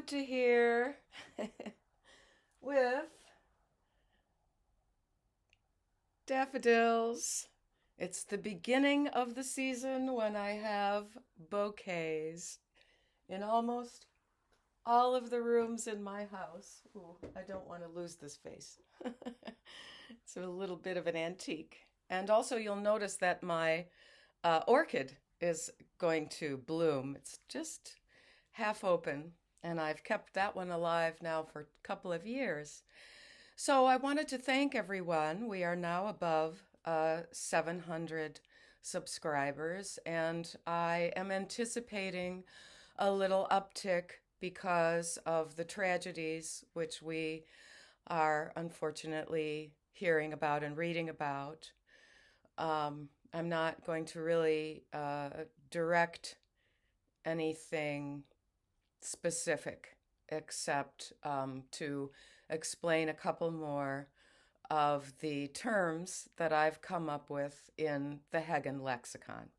Ute here with daffodils. It's the beginning of the season when I have bouquets in almost all of the rooms in my house. Ooh, I don't want to lose this face. It's a little bit of an antique. And also, you'll notice that my orchid is going to bloom. It's just half open, and I've kept that one alive now for a couple of years. So I wanted to thank everyone. We are now above 700 subscribers, and I am anticipating a little uptick because of the tragedies which we are unfortunately hearing about and reading about. I'm not going to really direct anything specific except to explain a couple more of the terms that I've come up with in the Heggen Lexicon.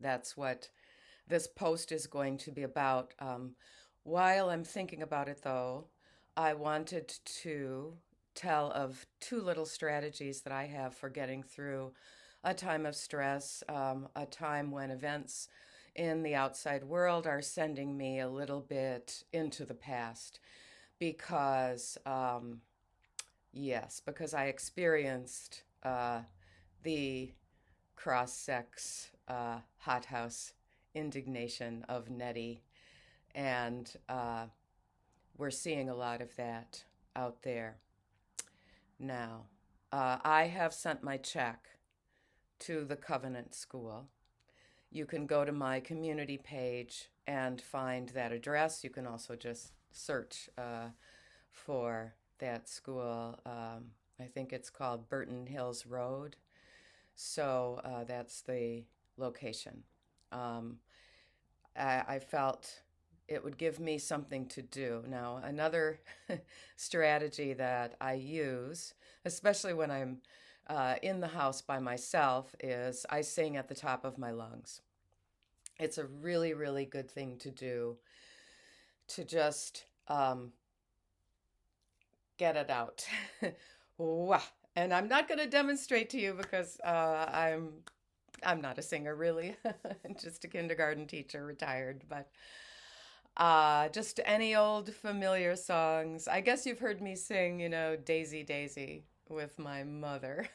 That's what this post is going to be about. While I'm thinking about it, though, I wanted to tell of two little strategies that I have for getting through a time of stress, a time when events in the outside world are sending me a little bit into the past because, yes, because I experienced the cross sex hothouse indignation of Nettie, and we're seeing a lot of that out there now. I have sent my check to the Covenant School. You can go to my community page and find that address. You can also just search for that school. I think it's called Burton Hills Road. So that's the location. I felt it would give me something to do. Now, another strategy that I use, especially when I'm in the house by myself, is I sing at the top of my lungs. It's a really, really good thing to do to just get it out. Wah. And I'm not going to demonstrate to you because I'm not a singer really, just a kindergarten teacher, retired, but just any old familiar songs. I guess you've heard me sing, Daisy Daisy with my mother.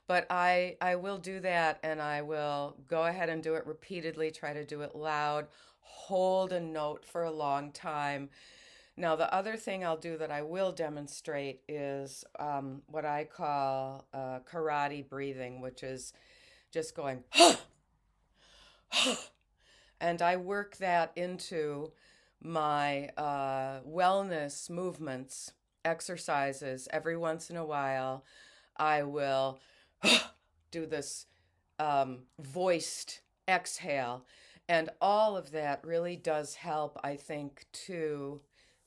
But I will do that, and I will go ahead and do it repeatedly, try to do it loud, hold a note for a long time. Now, the other thing I'll do that I will demonstrate is what I call karate breathing, which is just going, and I work that into my wellness movements, exercises. Every once in a while, I will do this voiced exhale. And all of that really does help, I think, to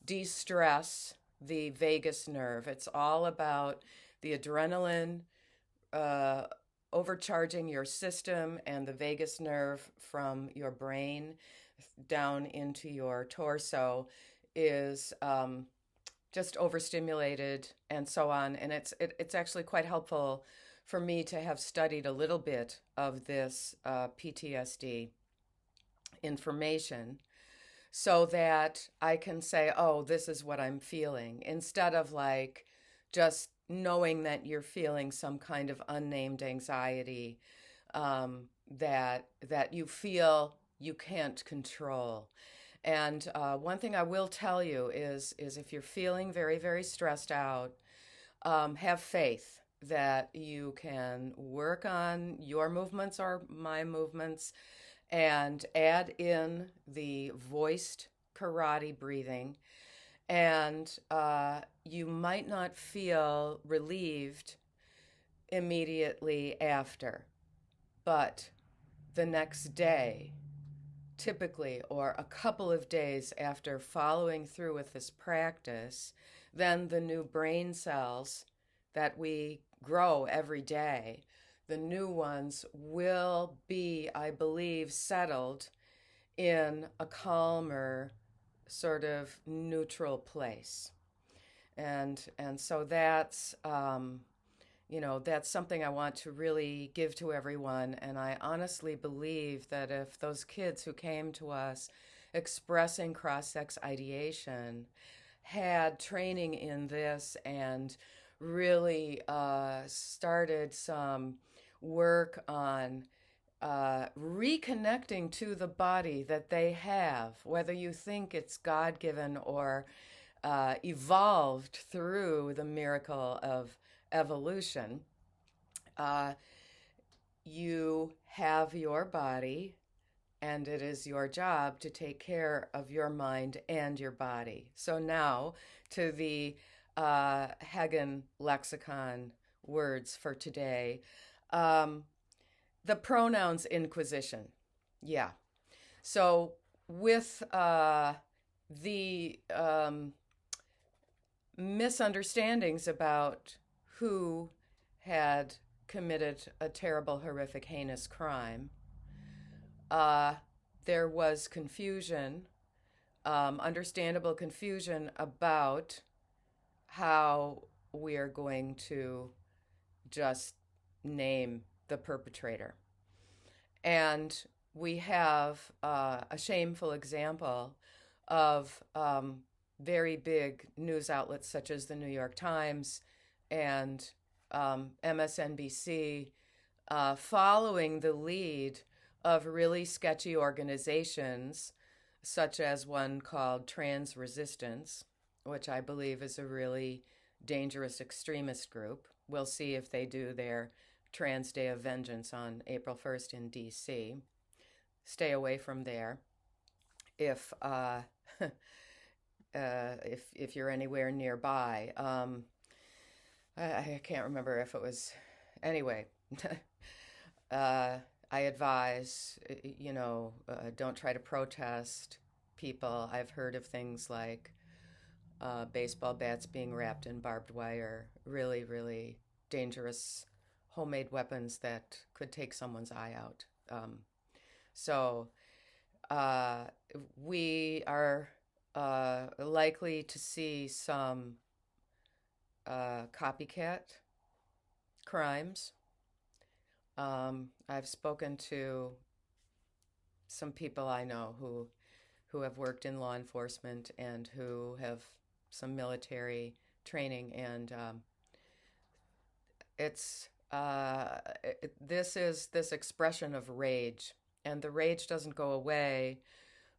de-stress the vagus nerve. It's all about the adrenaline overcharging your system and the vagus nerve from your brain down into your torso is just overstimulated and so on. And it's actually quite helpful for me to have studied a little bit of this PTSD information so that I can say, oh, this is what I'm feeling, instead of like just knowing that you're feeling some kind of unnamed anxiety that you feel you can't control. And one thing I will tell you is if you're feeling very, very stressed out, have faith that you can work on your movements or my movements and add in the voiced karate breathing. And you might not feel relieved immediately after, but the next day, typically, or a couple of days after following through with this practice, then the new brain cells that we grow every day, the new ones will be, I believe, settled in a calmer sort of neutral place. And so that's that's something I want to really give to everyone. And I honestly believe that if those kids who came to us expressing cross-sex ideation had training in this and really started some work on reconnecting to the body that they have, whether you think it's God given or evolved through the miracle of evolution, uh, you have your body, and it is your job to take care of your mind and your body. So now to the Heggen Lexicon words for today. Um, the pronouns Inquisition. Yeah. So with the misunderstandings about who had committed a terrible, horrific, heinous crime, uh, there was confusion, understandable confusion about how we are going to just name the perpetrator. And we have a shameful example of very big news outlets such as the New York Times and MSNBC following the lead of really sketchy organizations, such as one called Trans Resistance, which I believe is a really dangerous extremist group. We'll see if they do their Trans Day of Vengeance on April 1st in DC. Stay away from there. If if you're anywhere nearby, I can't remember if it was. Anyway, I advise don't try to protest people. I've heard of things like baseball bats being wrapped in barbed wire, really, really dangerous homemade weapons that could take someone's eye out. So we are likely to see some copycat crimes. I've spoken to some people I know who have worked in law enforcement and who have some military training, and it's this is this expression of rage, and the rage doesn't go away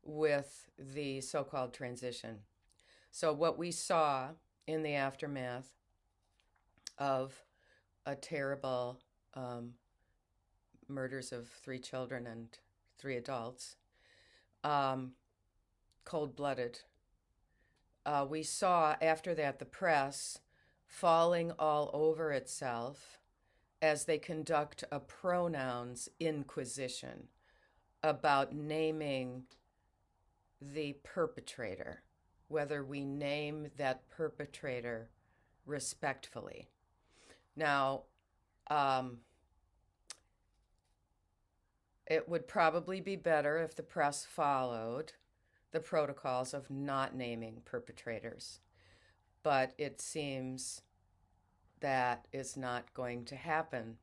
with the so-called transition. So what we saw in the aftermath of a terrible murders of 3 children and 3 adults, cold-blooded. We saw after that the press falling all over itself as they conduct a pronouns inquisition about naming the perpetrator, whether we name that perpetrator respectfully. Now, it would probably be better if the press followed the protocols of not naming perpetrators, but it seems that is not going to happen.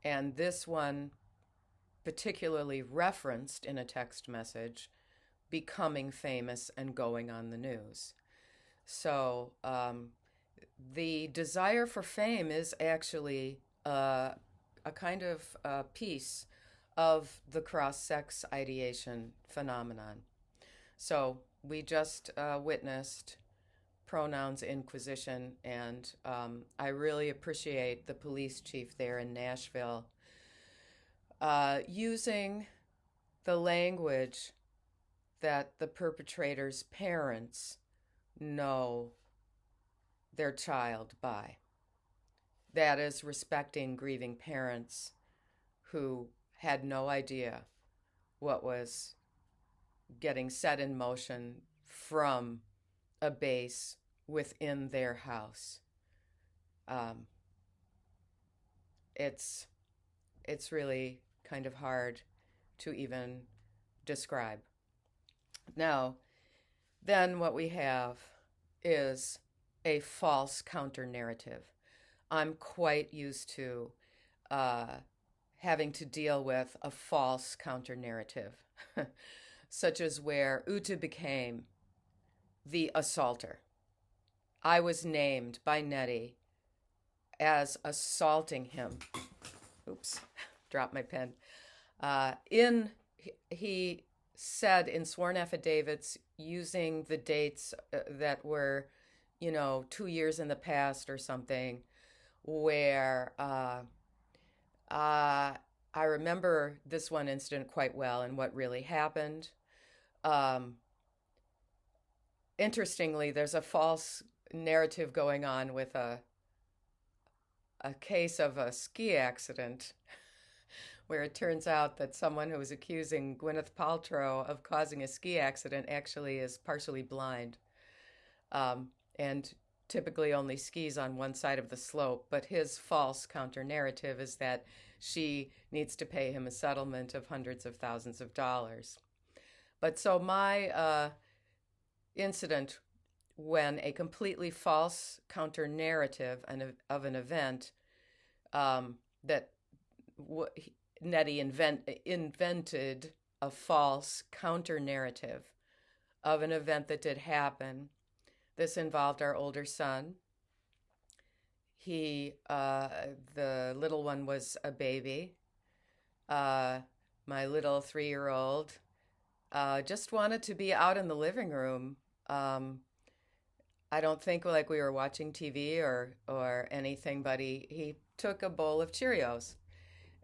And this one particularly referenced in a text message becoming famous and going on the news. So the desire for fame is actually a kind of piece of the cross-sex ideation phenomenon. So we just witnessed Pronouns Inquisition, and I really appreciate the police chief there in Nashville using the language that the perpetrator's parents know their child by. That is respecting grieving parents who had no idea what was getting set in motion from a base within their house. It's really kind of hard to even describe. Now, then what we have is a false counter narrative. I'm quite used to uh, having to deal with a false counter narrative, such as where Uta became the assaulter. I was named by Nettie as assaulting him. Oops, dropped my pen. In he said in sworn affidavits using the dates that were, 2 years in the past or something, where I remember this one incident quite well and what really happened. Um, Interestingly, there's a false narrative going on with a case of a ski accident where it turns out that someone who was accusing Gwyneth Paltrow of causing a ski accident actually is partially blind, and typically only skis on one side of the slope. But his false counter narrative is that she needs to pay him a settlement of hundreds of thousands of dollars. But so my incident when a completely false counter narrative of an event that Nettie invented a false counter narrative of an event that did happen. This involved our older son. The little one was a baby. My little 3-year-old just wanted to be out in the living room. I don't think like we were watching TV or anything, but he took a bowl of Cheerios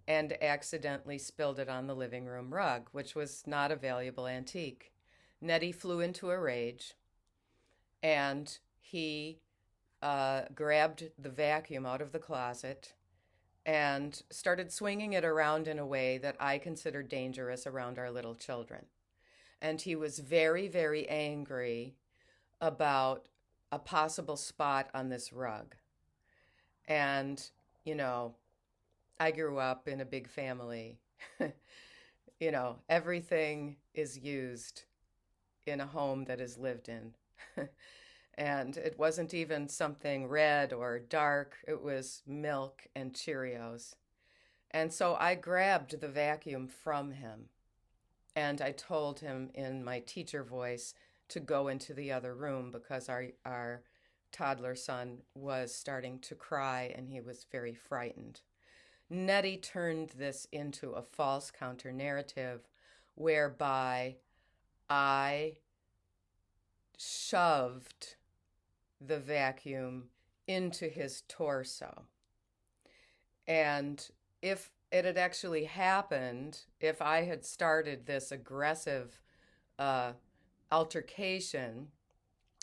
and accidentally spilled it on the living room rug, which was not a valuable antique. Nettie flew into a rage, and he grabbed the vacuum out of the closet and started swinging it around in a way that I considered dangerous around our little children. And he was very, very angry about a possible spot on this rug. And, I grew up in a big family. Everything is used in a home that is lived in. And it wasn't even something red or dark. It was milk and Cheerios. And so I grabbed the vacuum from him. And I told him in my teacher voice to go into the other room because our toddler son was starting to cry and he was very frightened. Nettie turned this into a false counter narrative whereby I shoved the vacuum into his torso. And if it had actually happened, if I had started this aggressive altercation,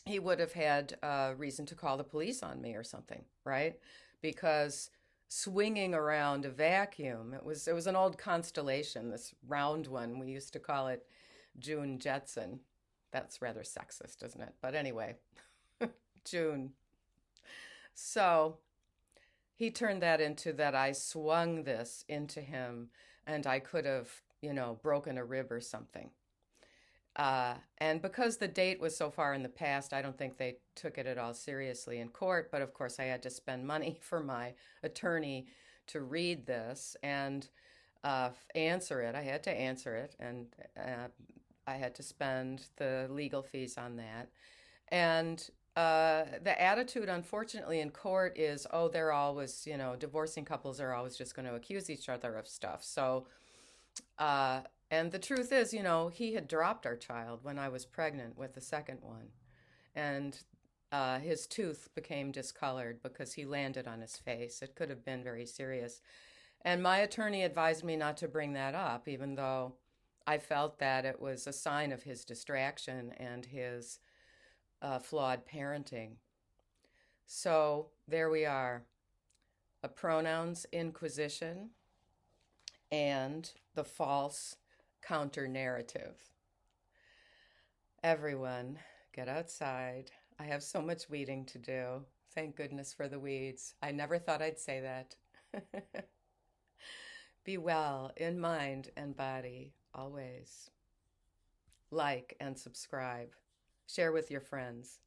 he would have had reason to call the police on me or something, right? Because swinging around a vacuum, it was an old Constellation, this round one. We used to call it June Jetson. That's rather sexist, isn't it? But anyway, June. So he turned that into that I swung this into him and I could have, broken a rib or something. And because the date was so far in the past, I don't think they took it at all seriously in court. But of course, I had to spend money for my attorney to read this and answer it. I had to answer it, and I had to spend the legal fees on that. And the attitude, unfortunately, in court is, oh, they're always, divorcing couples are always just going to accuse each other of stuff. So, and the truth is, he had dropped our child when I was pregnant with the second one. And his tooth became discolored because he landed on his face. It could have been very serious. And my attorney advised me not to bring that up, even though I felt that it was a sign of his distraction and his flawed parenting. So there we are, a pronouns inquisition and the false counter narrative. Everyone, get outside. I have so much weeding to do. Thank goodness for the weeds. I never thought I'd say that. Be well in mind and body always. Like and subscribe. Share with your friends.